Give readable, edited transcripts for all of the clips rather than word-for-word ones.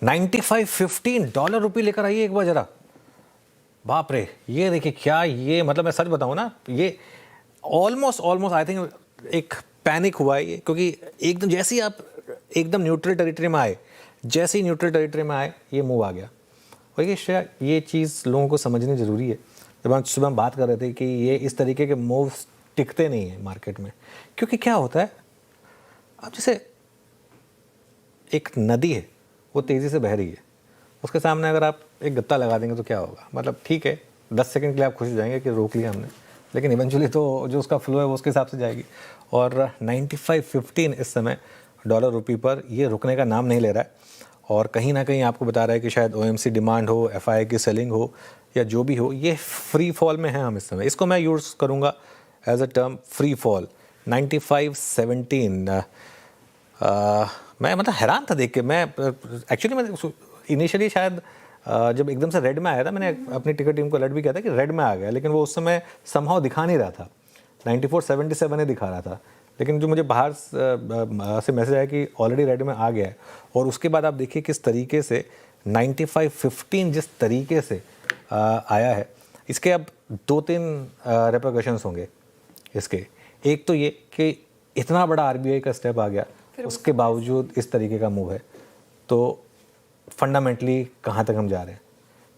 $95.15 रुपये लेकर आइए एक बार जरा। बाप रे, ये देखिए क्या, ये मतलब मैं सच बताऊं ना, ये ऑलमोस्ट आई थिंक एक पैनिक हुआ है ये, क्योंकि एकदम जैसे ही आप एकदम न्यूट्रल टेरिटरी में आए, जैसे ही न्यूट्रल टेरिटरी में आए ये मूव आ गया। और ये चीज़ लोगों को समझनी ज़रूरी है। जब हम सुबह बात कर रहे थे कि ये इस तरीके के मूव्स टिकते नहीं हैं मार्केट में, क्योंकि क्या होता है, अब जैसे एक नदी है, वो तेज़ी से बह रही है, उसके सामने अगर आप एक गत्ता लगा देंगे तो क्या होगा, मतलब ठीक है 10 सेकंड के लिए आप खुश हो जाएंगे कि रोक लिया हमने, लेकिन इवेंचुअली तो जो उसका फ्लो है वो उसके हिसाब से जाएगी। और 95.15 इस समय डॉलर रुपये पर ये रुकने का नाम नहीं ले रहा है, और कहीं ना कहीं आपको बता रहा है कि शायद OMC डिमांड हो, FI की सेलिंग हो, या जो भी हो, ये फ्री फॉल में है हम इस समय। इसको मैं यूज़ करूँगा as a term, free fall. 95.17 मैं मतलब हैरान था देख के। मैं एक्चुअली मैं इनिशियली शायद जब एकदम से रेड में आया था, मैंने अपनी टिकट टीम को अलर्ट भी किया था कि रेड में आ गया, लेकिन वो उस समय समहाउ दिखा नहीं रहा था, 94.77 ही दिखा रहा था। लेकिन जो मुझे बाहर से मैसेज आया कि ऑलरेडी रेड में आ गया है, और उसके बाद आप देखिए किस तरीके से 95.15 जिस तरीके से आया है, इसके अब 2-3 रेपरकशंस होंगे इसके। एक तो ये कि इतना बड़ा RBI का स्टेप आ गया, उसके बावजूद इस तरीके का मूव है, तो फंडामेंटली कहाँ तक हम जा रहे हैं,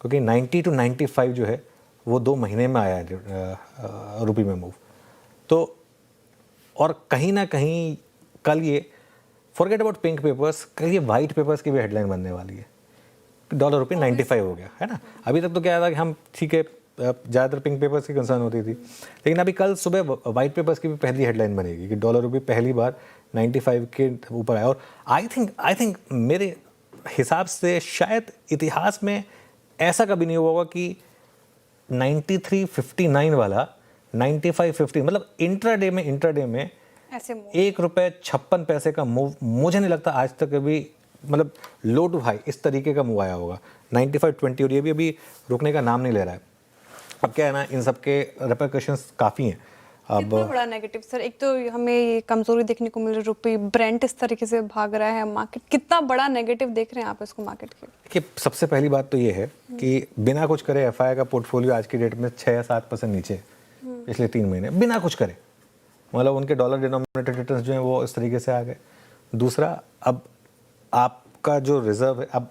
क्योंकि 90 to 95 जो है वो 2 महीने में आया है रुपये में मूव। तो और कहीं ना कहीं कल ये फॉरगेट अबाउट पिंक पेपर्स, कल ये वाइट पेपर्स की भी हेडलाइन बनने वाली है। डॉलर रुपये 95 हो गया है ना। अभी तक तो क्या था कि हम ठीक है, ज़्यादातर पिंक पेपर्स की कंसर्न होती थी, लेकिन अभी कल सुबह वाइट पेपर्स की भी पहली हेडलाइन बनेगी कि डॉलर रुपये पहली बार 95 के ऊपर आया। और आई थिंक मेरे हिसाब से शायद इतिहास में ऐसा कभी नहीं हुआ होगा कि 93.59 वाला 95.50, मतलब इंट्राडे में ₹1.56 का मूव, मुझे नहीं लगता आज तक कभी, मतलब लो टू हाई इस तरीके का मूव आया होगा 95.20, और ये भी अभी रुकने का नाम नहीं ले रहा है। अब क्या है ना, इन सब के रेपरकशंस काफ़ी हैं। अब कितना बड़ा नेगेटिव सर, एक तो हमें ये कमजोरी देखने को मिल रही, रुपये ब्रेंट इस तरीके से भाग रहा है, मार्केट कितना बड़ा नेगेटिव देख रहे हैं आप इसको मार्केट के? देखिए, सबसे पहली बात तो ये है कि बिना कुछ करे FI का पोर्टफोलियो आज की डेट में 6 या 7% नीचे है पिछले 3 महीने, बिना कुछ करे। मतलब उनके डॉलर डिनोमिनेटेड रिटर्न्स जो हैं वो इस तरीके से आ गए। दूसरा, अब आपका जो रिजर्व है, अब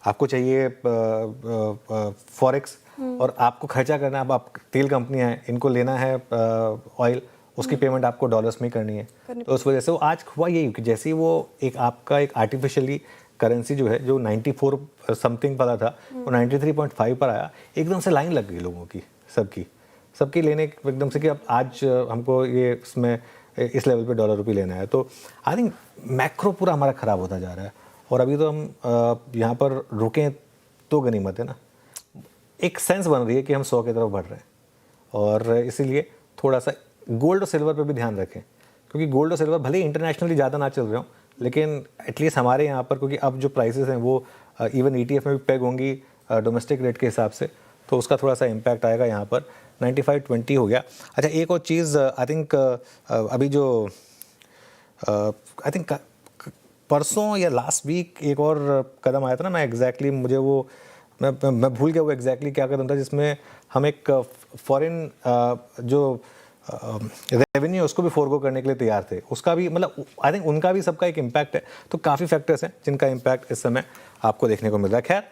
आपको चाहिए फॉरेक्स, और आपको खर्चा करना है। अब आप तेल कंपनियां हैं, इनको लेना है ऑयल, उसकी पेमेंट आपको डॉलर्स में करनी है। तो उस वजह से वो आज हुआ यही कि जैसे ही वो एक आपका एक आर्टिफिशियली करेंसी जो है, जो 94 समथिंग वाला था, वो 93.5 पर आया, एकदम से लाइन लग गई लोगों की, सबकी लेने एकदम से कि अब आज हमको ये इसमें इस लेवल पे डॉलर रुपये लेना है। तो आई थिंक मैक्रो पूरा हमारा ख़राब होता जा रहा है, और अभी तो हम यहाँ पर रुकें तो गनीमत है ना। एक सेंस बन रही है कि हम 100 की तरफ बढ़ रहे हैं, और इसीलिए थोड़ा सा गोल्ड और सिल्वर पे भी ध्यान रखें, क्योंकि गोल्ड और सिल्वर भले ही इंटरनेशनली ज़्यादा ना चल रहे हो, लेकिन एटलीस्ट हमारे यहाँ पर, क्योंकि अब जो प्राइसेस हैं वो इवन ETF में भी पेग होंगी डोमेस्टिक रेट के हिसाब से, तो उसका थोड़ा सा इम्पैक्ट आएगा यहाँ पर। 95.20 हो गया। अच्छा, एक और चीज़ आई थिंक अभी जो आई थिंक परसों या लास्ट वीक एक और कदम आया था ना, मैं एग्जैक्टली मुझे वो मैं भूल गया वो एग्जैक्टली क्या कदम था, जिसमें हम एक फॉरेन जो रेवेन्यू उसको भी फोरगो करने के लिए तैयार थे। उसका भी मतलब आई थिंक उनका भी सबका एक इम्पैक्ट है। तो काफ़ी फैक्टर्स हैं जिनका इम्पैक्ट इस समय आपको देखने को मिल रहा है। खैर,